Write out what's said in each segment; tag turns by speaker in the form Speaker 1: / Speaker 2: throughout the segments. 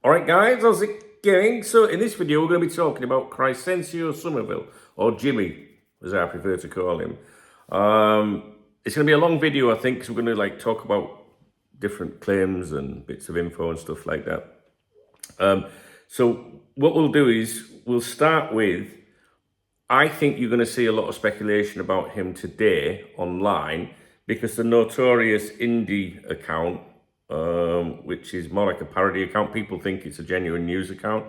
Speaker 1: Alright guys, how's it going? So in this video we're going to be talking about Crysencio Summerville, or Jimmy as I prefer to call him. It's going to be a long video I think, because we're going to talk about different claims and bits of info and stuff like that. So what we'll do is we'll start with, I think you're going to see a lot of speculation about him today online, because the notorious indie account, which is more like a parody account, people think it's a genuine news account.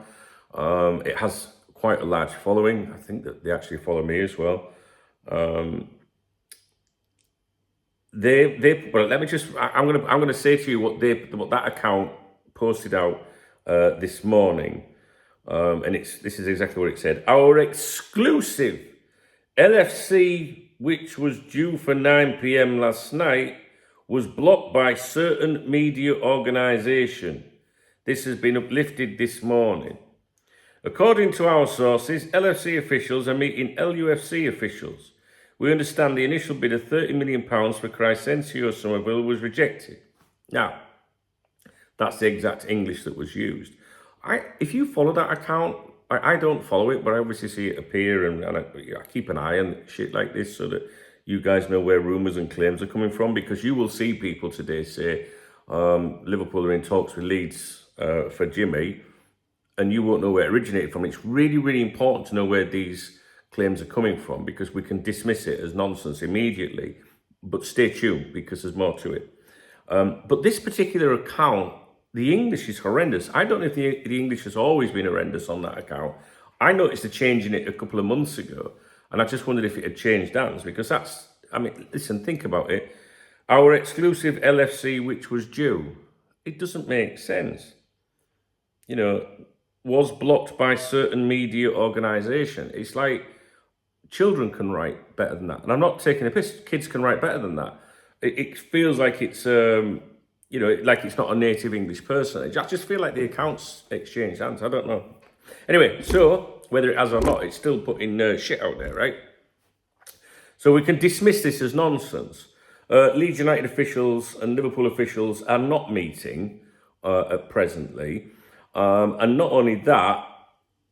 Speaker 1: It has quite a large following. I think that they actually follow me as well. But let me just, I'm gonna say to you what that account posted out this morning, and this is exactly what it said. Our exclusive LFC, which was due for 9 p.m. last night, was blocked by certain media organisation. This has been uplifted this morning. According to our sources, LFC officials are meeting LUFC officials. We understand the initial bid of £30 million for Crysencio Summerville was rejected. Now, that's the exact English that was used. If you follow that account, I don't follow it, but I obviously see it appear, and I keep an eye on shit like this so that you guys know where rumours and claims are coming from, because you will see people today say Liverpool are in talks with Leeds for Jimmy, and you won't know where it originated from. It's really, really important to know where these claims are coming from, because we can dismiss it as nonsense immediately. But stay tuned, because there's more to it. But this particular account, the English is horrendous. I don't know if the English has always been horrendous on that account. I noticed a change in it a couple of months ago, and I just wondered if it had changed hands, because that's, I mean, listen, think about it. Our exclusive LFC, which was due, it doesn't make sense. You know, was blocked by certain media organisation. It's like children can write better than that. And I'm not taking a piss, kids can write better than that. It feels like it's, you know, like it's not a native English person. I just feel like the accounts exchange hands. I don't know. Anyway, so whether it has or not, it's still putting shit out there, right? So we can dismiss this as nonsense. Leeds United officials and Liverpool officials are not meeting presently. And not only that,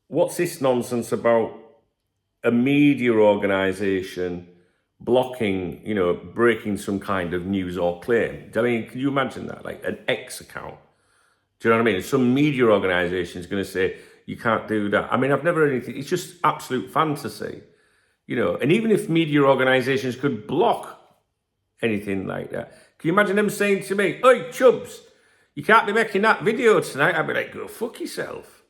Speaker 1: what's this nonsense about a media organisation blocking, you know, breaking some kind of news or claim? I mean, can you imagine that? Like an X account. Do you know what I mean? Some media organisation is going to say, you can't do that. I mean, I've never heard anything. It's just absolute fantasy, you know. And even if media organisations could block anything like that, can you imagine them saying to me, "Oi, Chubbs, you can't be making that video tonight"? I'd be like, go fuck yourself.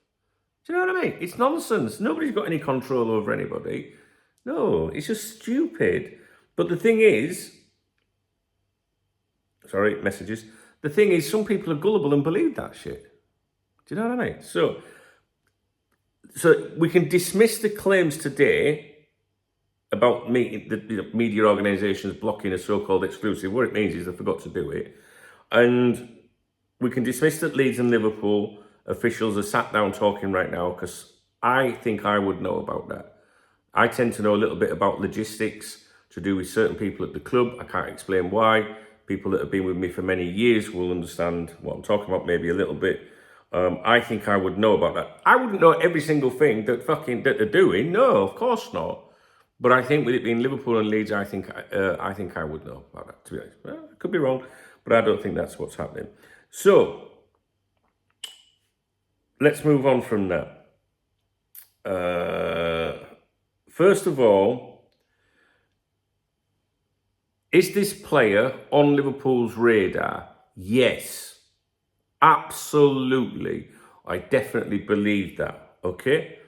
Speaker 1: Do you know what I mean? It's nonsense. Nobody's got any control over anybody. No, it's just stupid. But the thing is, sorry, messages. The thing is, some people are gullible and believe that shit. Do you know what I mean? So we can dismiss the claims today about the media organisations blocking a so-called exclusive. What it means is they forgot to do it. And we can dismiss that Leeds and Liverpool officials are sat down talking right now, because I think I would know about that. I tend to know a little bit about logistics to do with certain people at the club. I can't explain why. People that have been with me for many years will understand what I'm talking about, maybe a little bit. I think I would know about that. I wouldn't know every single thing that they're doing. No, of course not. But I think with it being Liverpool and Leeds, I think I would know about that, to be honest. Well, I could be wrong, but I don't think that's what's happening. So let's move on from that. First of all, is this player on Liverpool's radar? Yes. Absolutely. I definitely believe that. Okay?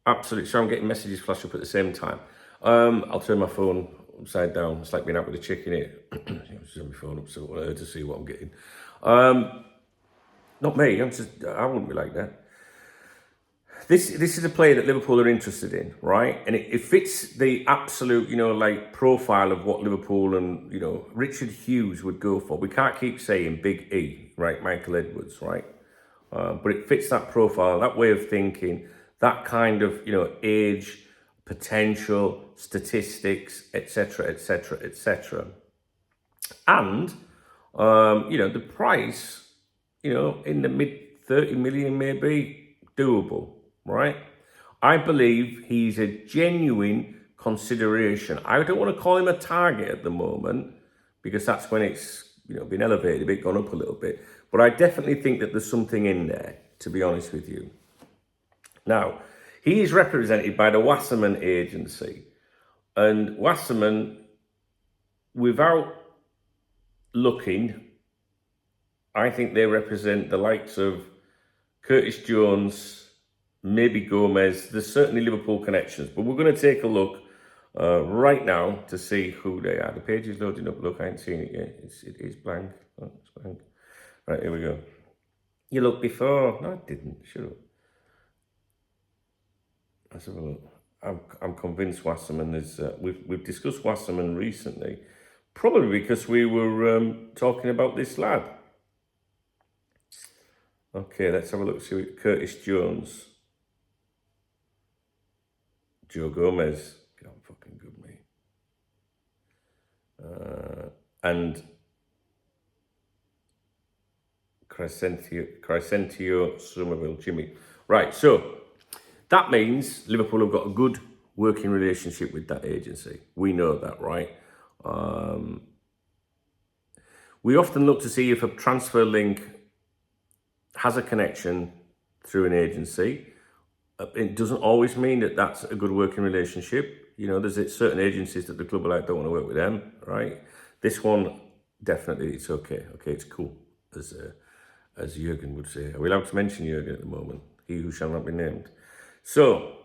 Speaker 1: Absolutely. So I'm getting messages flash up at the same time. I'll turn my phone upside down. It's like being out with a chicken here. Just turn my phone up to see what I'm getting. Not me. I wouldn't be like that. This is a player that Liverpool are interested in, right? And it fits the absolute, you know, like profile of what Liverpool and, you know, Richard Hughes would go for. We can't keep saying Big E, right? Michael Edwards, right? But it fits that profile, that way of thinking, that kind of, you know, age, potential, statistics, etc., etc., etc. And, you know, the price, you know, in the mid 30 million maybe, doable, right? I believe he's a genuine consideration. I don't want to call him a target at the moment because that's when it's been elevated a bit, gone up a little bit. But I definitely think that there's something in there, to be honest with you. Now, he is represented by the Wasserman agency. And Wasserman, without looking, I think they represent the likes of Curtis Jones, maybe Gomez. There's certainly Liverpool connections, but we're going to take a look right now to see who they are. The page is loading up. Look, I ain't seen it yet. It is blank. Oh, it's blank. Right, here we go. You looked before. No, I didn't. Shut up. Let's have a look. I'm convinced Wasserman is. We've discussed Wasserman recently, probably because we were talking about this lad. Okay, let's have a look. See Curtis Jones, Joe Gomez. God, fucking good, mate. And Crysencio, Summerville, Jimmy. Right, so that means Liverpool have got a good working relationship with that agency. We know that, right? We often look to see if a transfer link has a connection through an agency. It doesn't always mean that that's a good working relationship. There's certain agencies that the club are like, don't want to work with them, right? This one, definitely, it's okay. Okay, it's cool, as Jurgen would say. Are we allowed to mention Jurgen at the moment? He who shall not be named. So,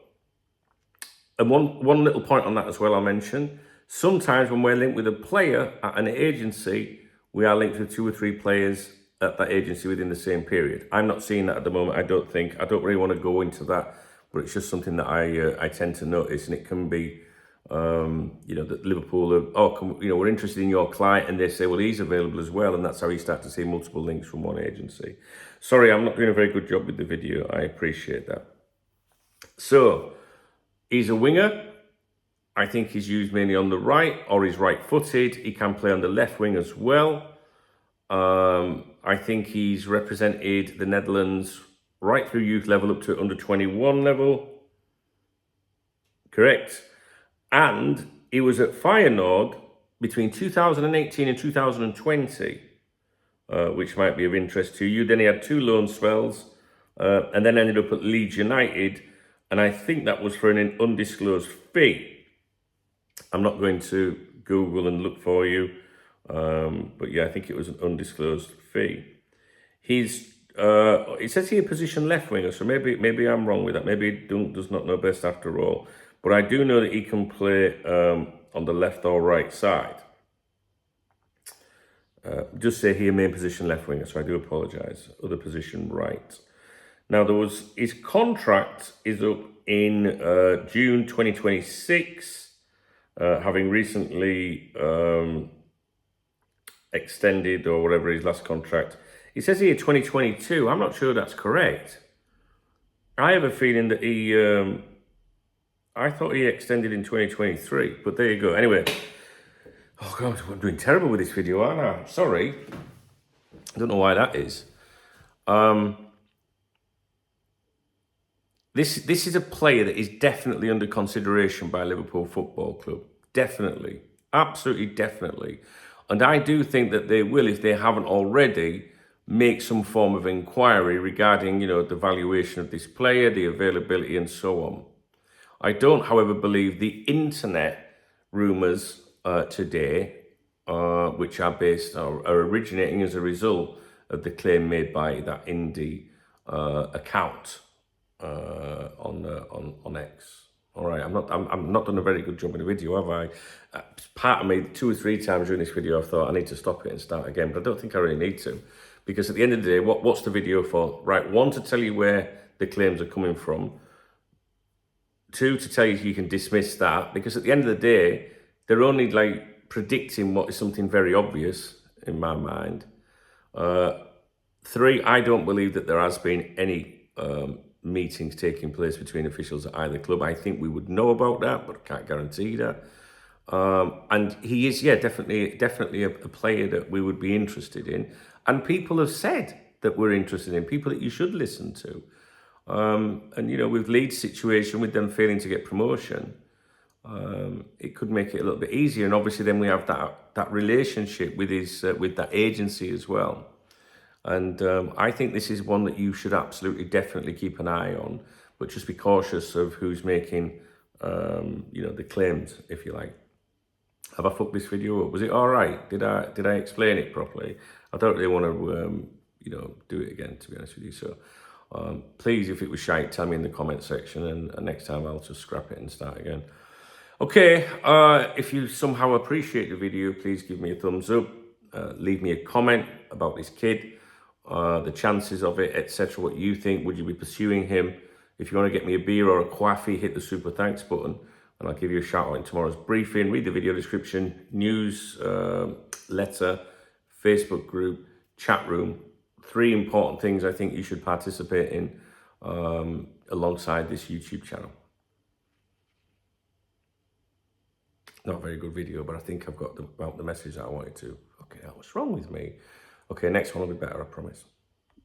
Speaker 1: and one little point on that as well I'll mention. Sometimes when we're linked with a player at an agency, we are linked with 2 or 3 players at that agency within the same period. I'm not seeing that at the moment. I don't really want to go into that, but it's just something that I tend to notice, and it can be, that Liverpool are, we're interested in your client, and they say, well, he's available as well, and that's how you start to see multiple links from one agency. Sorry, I'm not doing a very good job with the video. I appreciate that. So, he's a winger. I think he's used mainly on the right, or he's right-footed. He can play on the left wing as well. I think he's represented the Netherlands right through youth level up to under 21 level. Correct. And he was at Feyenoord between 2018 and 2020, which might be of interest to you. Then he had 2 loan spells, and then ended up at Leeds United. And I think that was for an undisclosed fee. I'm not going to Google and look for you. But yeah, I think it was an undisclosed fee. It says here position left winger, so maybe I'm wrong with that. Maybe Dunk does not know best after all. But I do know that he can play on the left or right side. Just say here main position left winger, so I do apologise. Other position right. Now his contract is up in June 2026, having recently extended or whatever his last contract. He says here 2022. I'm not sure that's correct. I have a feeling that I thought he extended in 2023, but there you go. Anyway, oh God, I'm doing terrible with this video, aren't I? Sorry. I don't know why that is. This is a player that is definitely under consideration by Liverpool Football Club. Definitely. Absolutely definitely. And I do think that they will, if they haven't already, make some form of inquiry regarding, the valuation of this player, the availability and so on. I don't, however, believe the internet rumours today, which are originating as a result of the claim made by that indie account on X. All right, I'm not done a very good job in the video, have I? Part of me, 2 or 3 times during this video, I've thought I need to stop it and start again, but I don't think I really need to, because at the end of the day, what's the video for? Right, 1, to tell you where the claims are coming from. 2, to tell you you can dismiss that, because at the end of the day, they're only predicting what is something very obvious in my mind. 3, I don't believe that there has been any meetings taking place between officials at either club. I think we would know about that, but I can't guarantee that. And he is, definitely a player that we would be interested in. And people have said that we're interested in, people that you should listen to. And, you know, with Leeds' situation, with them failing to get promotion, it could make it a little bit easier. And obviously then we have that relationship with with that agency as well. And I think this is one that you should absolutely definitely keep an eye on, but just be cautious of who's making, you know, the claims, if you like. Have I fucked this video up? Was it all right? Did I explain it properly? I don't really want to, you know, do it again, to be honest with you. So please, if it was shite, tell me in the comment section, and next time I'll just scrap it and start again. Okay, if you somehow appreciate the video, please give me a thumbs up. Leave me a comment about this kid, the chances of it, etc. What you think? Would you be pursuing him? If you want to get me a beer or a coffee, hit the super thanks button, and I'll give you a shout out in tomorrow's briefing. Read the video description, news, letter, Facebook group, chat room. 3 important things I think you should participate in alongside this YouTube channel. Not a very good video, but I think I've got about the message that I wanted to. Okay, what's wrong with me? Okay, next one will be better, I promise.